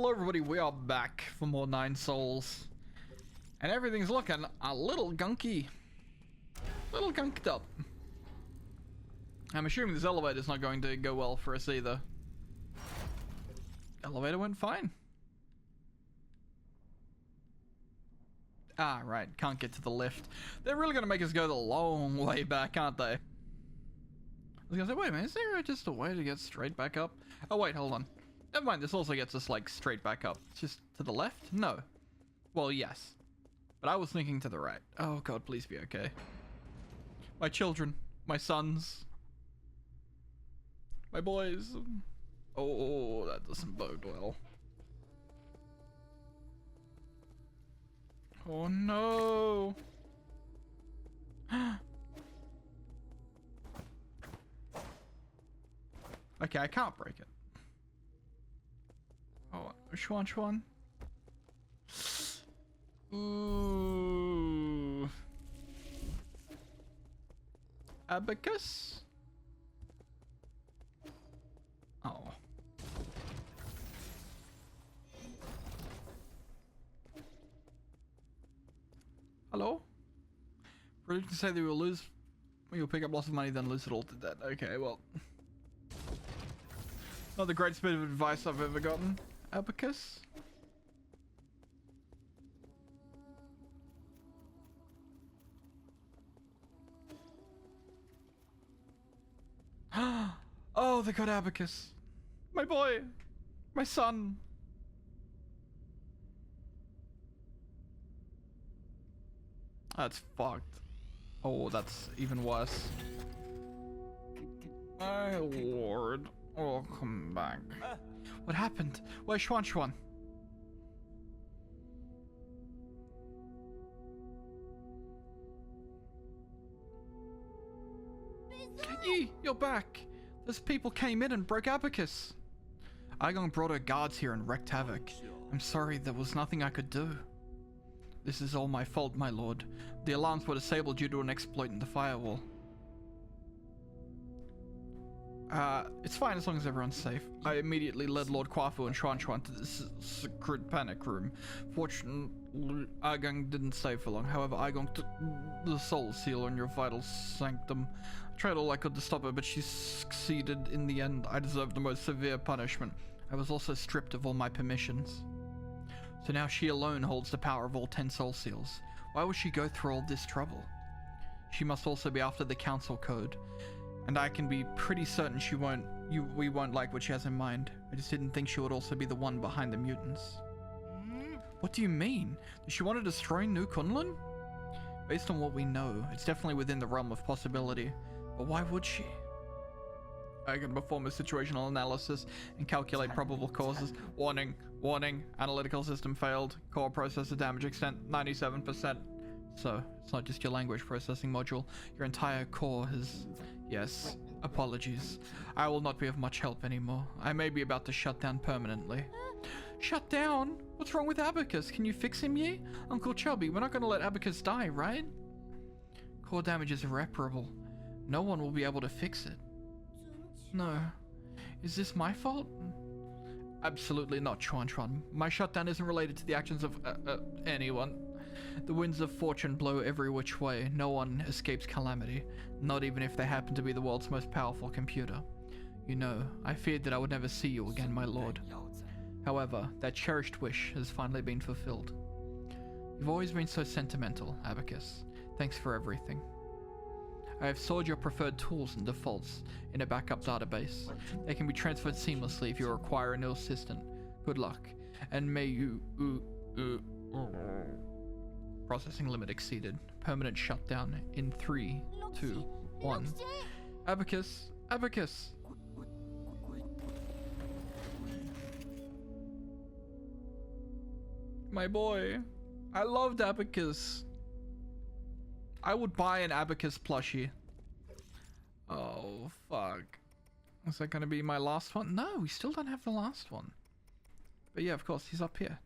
Hello everybody, we are back for more 9 Souls. And everything's looking a little gunky. Little gunked up. I'm assuming this elevator's not going to go well for us either. Elevator went fine. Ah, right, can't get to the lift. They're really gonna make us go the long way back, aren't they? I was gonna say, wait a minute, is there just a way to get straight back up? Oh wait, hold on. Never mind, this also gets us, like, straight back up. It's just to the left? No. Well, yes. But I was thinking to the right. Oh god, please be okay. My children. My sons. My boys. Oh, that doesn't bode well. Oh no. Okay, I can't break it. Oh, Schwan. Ooh. Abacus? Oh. Hello? Prediction say that we will lose. You'll pick up lots of money, then lose it all to debt. Okay, well. Not the greatest bit of advice I've ever gotten. Abacus? Oh, they got Abacus. My boy. My son. That's fucked. Oh, that's even worse. My lord. Oh, come back. What happened? Where's Schwan? Yi, you're back. Those people came in and broke Abacus. Igong brought her guards here and wreaked havoc. I'm sorry, there was nothing I could do. This is all my fault, my lord. The alarms were disabled due to an exploit in the firewall. It's fine as long as everyone's safe. I immediately led Lord Kwafu and Chuan to the secret panic room. Fortunately, Igong didn't stay for long. However, Igong took the soul seal on your vital sanctum. I tried all I could to stop her, but she succeeded in the end. I deserved the most severe punishment. I was also stripped of all my permissions. So now she alone holds the power of all 10 soul seals. Why would she go through all this trouble? She must also be after the council code. And I can be pretty certain we won't like what she has in mind. I just didn't think she would also be the one behind the mutants. What do you mean? Does she want to destroy New Kunlun? Based on what we know, it's definitely within the realm of possibility. But why would she? I can perform a situational analysis and calculate probable causes. Warning, analytical system failed. Core processor damage extent 97%. So, it's not just your language processing module. Your entire core has... Yes, apologies. I will not be of much help anymore. I may be about to shut down permanently. Shut down? What's wrong with Abacus? Can you fix him, Yi? Uncle Chubby, we're not going to let Abacus die, right? Core damage is irreparable. No one will be able to fix it. No. Is this my fault? Absolutely not, Chuan. My shutdown isn't related to the actions of anyone. The winds of fortune blow every which way. No one escapes calamity, not even if they happen to be the world's most powerful computer. You know, I feared that I would never see you again, my lord. However, that cherished wish has finally been fulfilled. You've always been so sentimental, Abacus. Thanks for everything. I have stored your preferred tools and defaults in a backup database. They can be transferred seamlessly if you require a new assistant. Good luck, and may you... Processing limit exceeded. Permanent shutdown in 3, 2, 1. Abacus! Abacus! My boy. I loved Abacus. I would buy an Abacus plushie. Oh, fuck. Is that going to be my last one? No, we still don't have the last one. But yeah, of course, he's up here.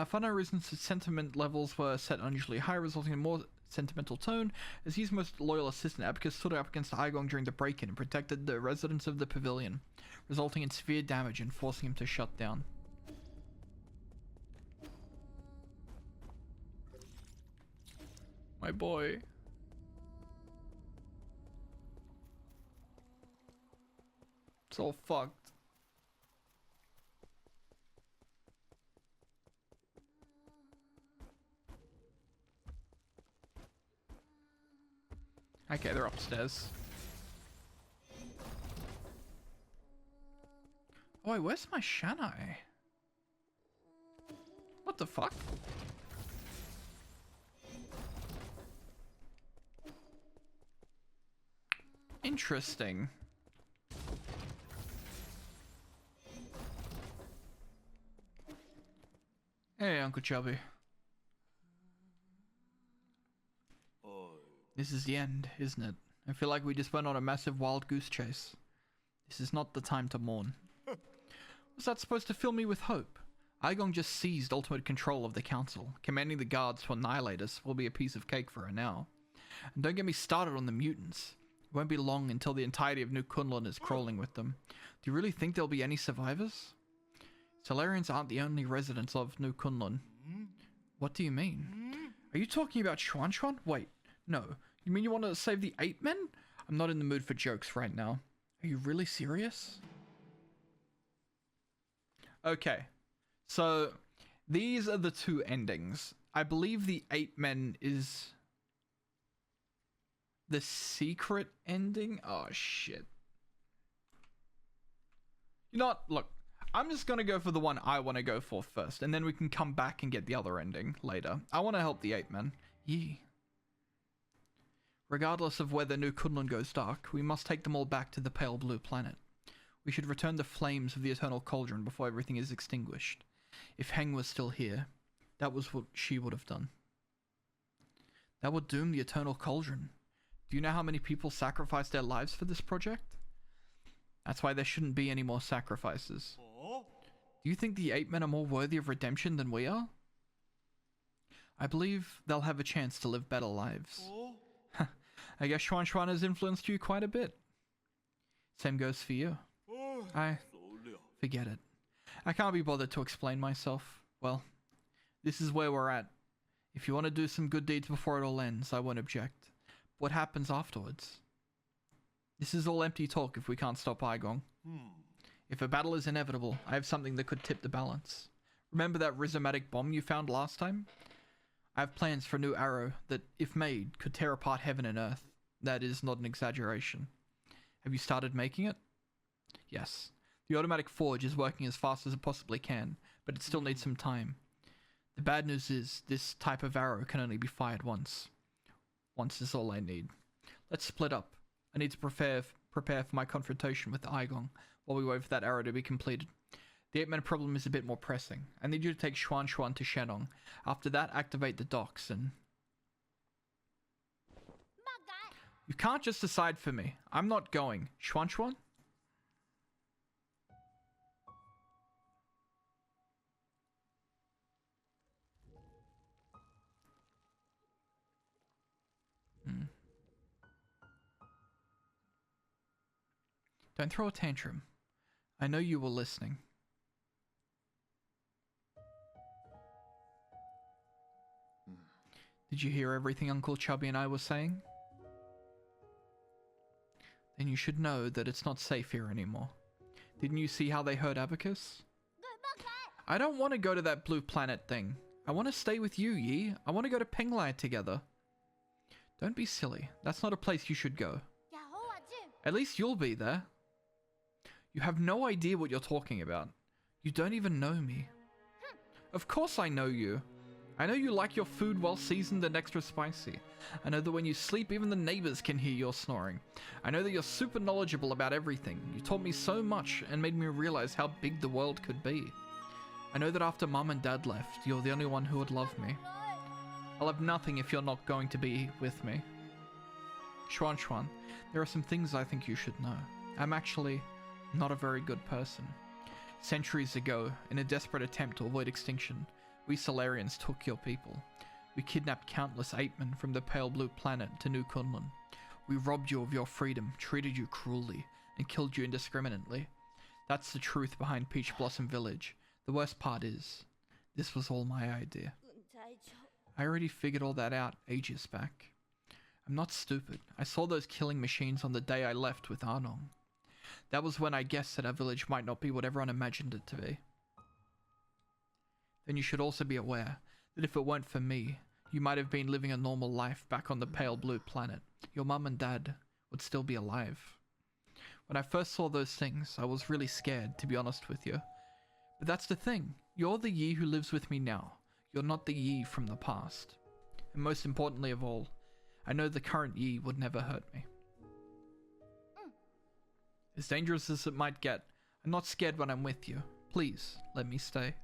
For no reasons, his sentiment levels were set unusually high, resulting in more sentimental tone, as his most loyal assistant, Abacus stood up against Aigong during the break-in and protected the residents of the pavilion, resulting in severe damage and forcing him to shut down. My boy. It's all fucked. Okay, they're upstairs. Oh wait, where's my Shanai? What the fuck? Interesting. Hey, Uncle Chubby. This is the end, isn't it? I feel like we just went on a massive wild goose chase. This is not the time to mourn. Was that supposed to fill me with hope? Aigong just seized ultimate control of the council. Commanding the guards to annihilate us will be a piece of cake for her now. And don't get me started on the mutants. It won't be long until the entirety of New Kunlun is crawling with them. Do you really think there'll be any survivors? Solarians aren't the only residents of New Kunlun. What do you mean? Are you talking about Xuan Xuan? Wait, no. You mean you want to save the 8 men? I'm not in the mood for jokes right now. Are you really serious? Okay, so these are the two endings. I believe the 8 men is the secret ending. Oh shit. You know what? Look, I'm just gonna go for the one I want to go for first, and then we can come back and get the other ending later. I want to help the 8 men. Yee. Regardless of whether New Kunlun goes dark, we must take them all back to the pale blue planet. We should return the flames of the eternal cauldron before everything is extinguished. If Heng was still here, that was what she would have done. That would doom the eternal cauldron. Do you know how many people sacrificed their lives for this project? That's why there shouldn't be any more sacrifices. Do you think the 8 men are more worthy of redemption than we are? I believe they'll have a chance to live better lives. I guess Xuan Xuan has influenced you quite a bit. Same goes for you. Forget it. I can't be bothered to explain myself. Well, this is where we're at. If you want to do some good deeds before it all ends, I won't object. What happens afterwards? This is all empty talk if we can't stop Aigong. If a battle is inevitable, I have something that could tip the balance. Remember that rhizomatic bomb you found last time? I have plans for a new arrow that, if made, could tear apart heaven and earth. That is not an exaggeration. Have you started making it? Yes. The automatic forge is working as fast as it possibly can, but it still needs some time. The bad news is, this type of arrow can only be fired once. Once is all I need. Let's split up. I need to prepare for my confrontation with Aigong while we wait for that arrow to be completed. The 8-man problem is a bit more pressing. I need you to take Xuan Xuan to Shenong. After that, activate the docks and... You can't just decide for me. I'm not going. Xuan Xuan? Don't throw a tantrum. I know you were listening. Did you hear everything Uncle Chubby and I were saying? Then you should know that it's not safe here anymore. Didn't you see how they hurt Abacus? I don't want to go to that blue planet thing. I want to stay with you, Yi. I want to go to Penglai together. Don't be silly. That's not a place you should go. At least you'll be there. You have no idea what you're talking about. You don't even know me. Of course I know you. I know you like your food well seasoned and extra spicy. I know that when you sleep, even the neighbors can hear your snoring. I know that you're super knowledgeable about everything. You taught me so much and made me realize how big the world could be. I know that after Mum and Dad left, you're the only one who would love me. I'll have nothing if you're not going to be with me. Xuan Xuan, there are some things I think you should know. I'm actually not a very good person. Centuries ago, in a desperate attempt to avoid extinction, we Solarians took your people. We kidnapped countless ape-men from the pale blue planet to New Kunlun. We robbed you of your freedom, treated you cruelly, and killed you indiscriminately. That's the truth behind Peach Blossom Village. The worst part is, this was all my idea. I already figured all that out ages back. I'm not stupid. I saw those killing machines on the day I left with Arnong. That was when I guessed that our village might not be what everyone imagined it to be. Then you should also be aware that if it weren't for me, you might have been living a normal life back on the pale blue planet. Your mum and dad would still be alive. When I first saw those things, I was really scared, to be honest with you. But that's the thing. You're the Yi who lives with me now. You're not the Yi from the past. And most importantly of all, I know the current Yi would never hurt me. As dangerous as it might get, I'm not scared when I'm with you. Please, let me stay.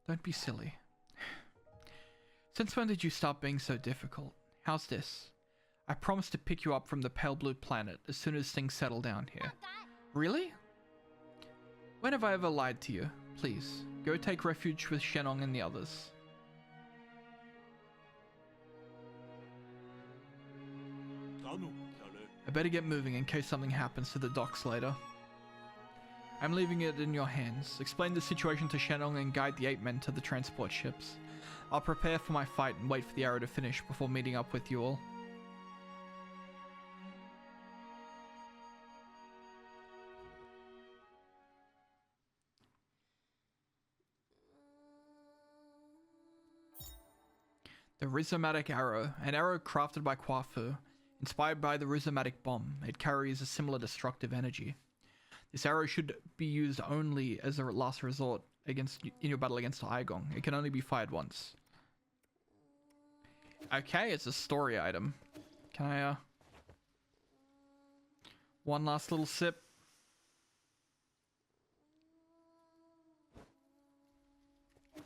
Don't be silly. Since when did you start being so difficult? How's this? I promise to pick you up from the pale blue planet as soon as things settle down here. Really? When have I ever lied to you? Please, go take refuge with Shenong and the others. I better get moving in case something happens to the docks later. I'm leaving it in your hands. Explain the situation to Shenong and guide the 8 men to the transport ships. I'll prepare for my fight and wait for the arrow to finish before meeting up with you all. The Rhizomatic Arrow, an arrow crafted by Kwafu, inspired by the Rhizomatic Bomb. It carries a similar destructive energy. This arrow should be used only as a last resort in your battle against Aigong. It can only be fired once. Okay, it's a story item. Can I, one last little sip?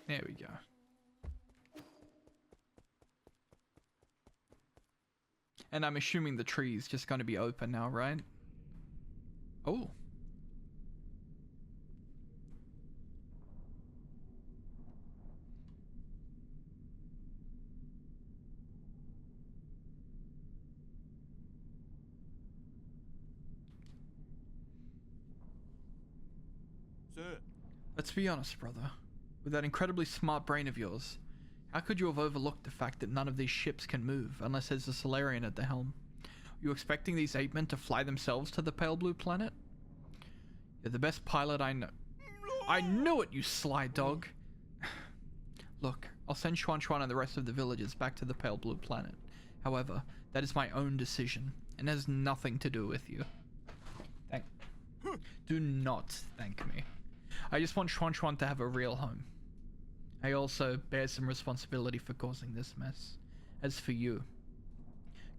There we go. And I'm assuming the tree is just going to be open now, right? Oh. Sir. Let's be honest, brother. With that incredibly smart brain of yours, how could you have overlooked the fact that none of these ships can move unless there's a Solarian at the helm? Are you expecting these 8 men to fly themselves to the pale blue planet? You're the best pilot I know. I knew it, you sly dog! Look, I'll send Xuan Xuan and the rest of the villagers back to the pale blue planet. However, that is my own decision, and has nothing to do with you. Do not thank me. I just want Xuan Xuan to have a real home. I also bear some responsibility for causing this mess. As for you,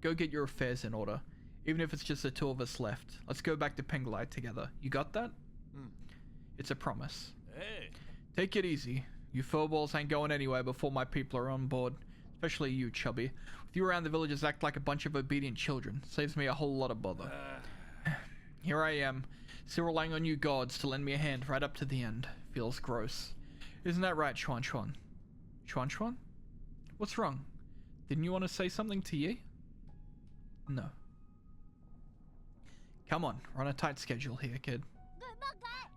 go get your affairs in order. Even if it's just the 2 of us left. Let's go back to Penglai together. You got that? It's a promise. Hey. Take it easy. You furballs ain't going anywhere before my people are on board. Especially you, Chubby. With you around, the villagers act like a bunch of obedient children. Saves me a whole lot of bother. Here I am, still relying on you gods to lend me a hand right up to the end. Feels gross. Isn't that right, Xuan Xuan? Xuan Xuan? What's wrong? Didn't you want to say something to Yi? No. Come on, we're on a tight schedule here, kid.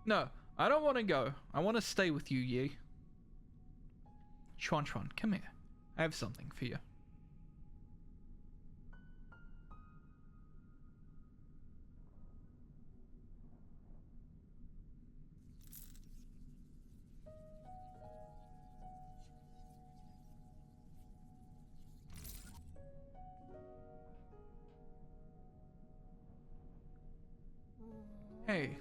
No, I don't want to go. I want to stay with you, Yi. Xuan Xuan, come here. I have something for you. Hey,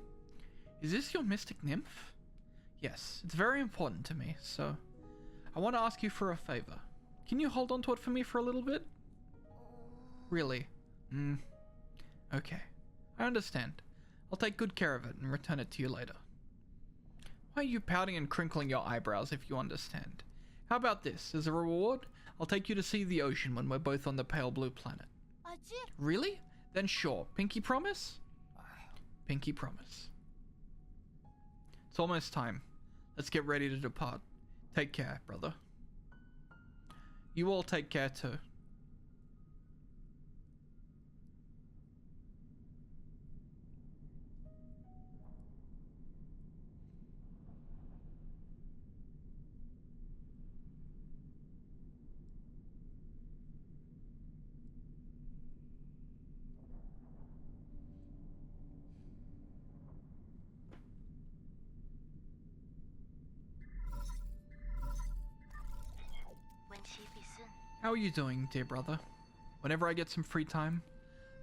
is this your mystic nymph? Yes, it's very important to me, so I want to ask you for a favor. Can you hold on to it for me for a little bit? Really? Okay. I understand. I'll take good care of it and return it to you later. Why are you pouting and crinkling your eyebrows if you understand? How about this? As a reward, I'll take you to see the ocean when we're both on the pale blue planet. Really? Then sure. Pinky promise? Pinky promise. It's almost time. Let's get ready to depart. Take care, brother. You all take care too. How are you doing, dear brother? Whenever I get some free time,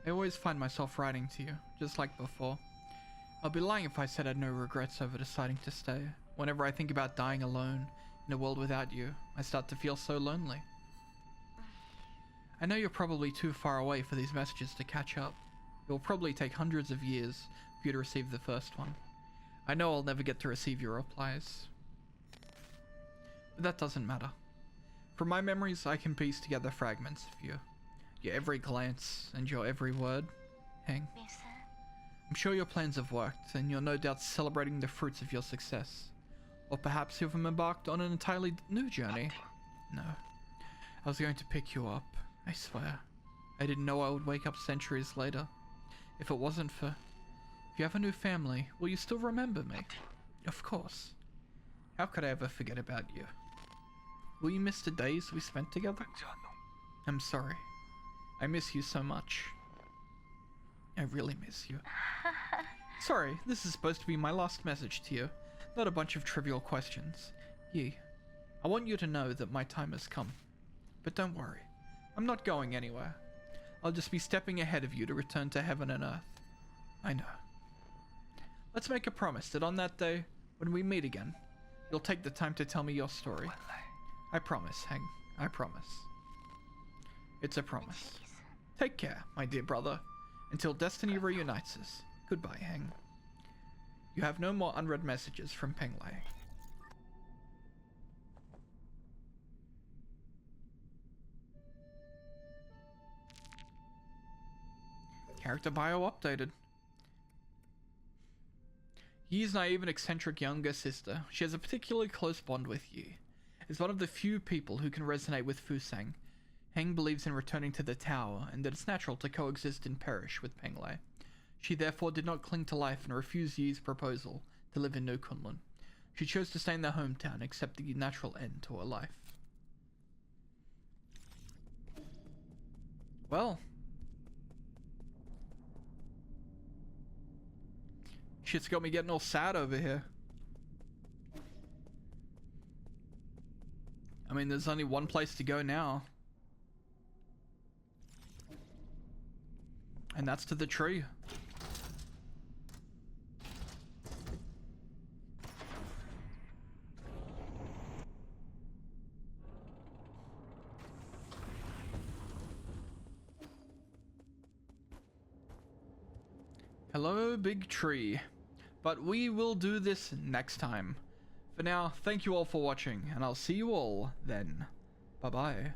I always find myself writing to you, just like before. I'd be lying if I said I had no regrets over deciding to stay. Whenever I think about dying alone in a world without you, I start to feel so lonely. I know you're probably too far away for these messages to catch up. It will probably take hundreds of years for you to receive the first one. I know I'll never get to receive your replies. But that doesn't matter. From my memories, I can piece together fragments of you. Your every glance and your every word. Hang. I'm sure your plans have worked, and you're no doubt celebrating the fruits of your success. Or perhaps you've embarked on an entirely new journey. No. I was going to pick you up, I swear. I didn't know I would wake up centuries later. If it wasn't for... If you have a new family, will you still remember me? Of course. How could I ever forget about you? Will you miss the days we spent together? I'm sorry. I miss you so much. I really miss you. Sorry, this is supposed to be my last message to you, not a bunch of trivial questions. Yi, I want you to know that my time has come. But don't worry, I'm not going anywhere. I'll just be stepping ahead of you to return to heaven and earth. I know. Let's make a promise that on that day, when we meet again, you'll take the time to tell me your story. I promise, Heng. I promise. It's a promise. Take care, my dear brother. Until destiny reunites us. Goodbye, Heng. You have no more unread messages from Penglai. Character bio updated. Yi's naive and eccentric younger sister. She has a particularly close bond with Yi. Is one of the few people who can resonate with Fusang. Heng believes in returning to the tower, and that it's natural to coexist and perish with Penglai. She therefore did not cling to life and refuse Yi's proposal to live in New Kunlun. She chose to stay in their hometown and accept the natural end to her life. Well. Shit's got me getting all sad over here. I mean, there's only one place to go now. And that's to the tree. Hello, big tree. But we will do this next time. For now, thank you all for watching, and I'll see you all then. Bye-bye.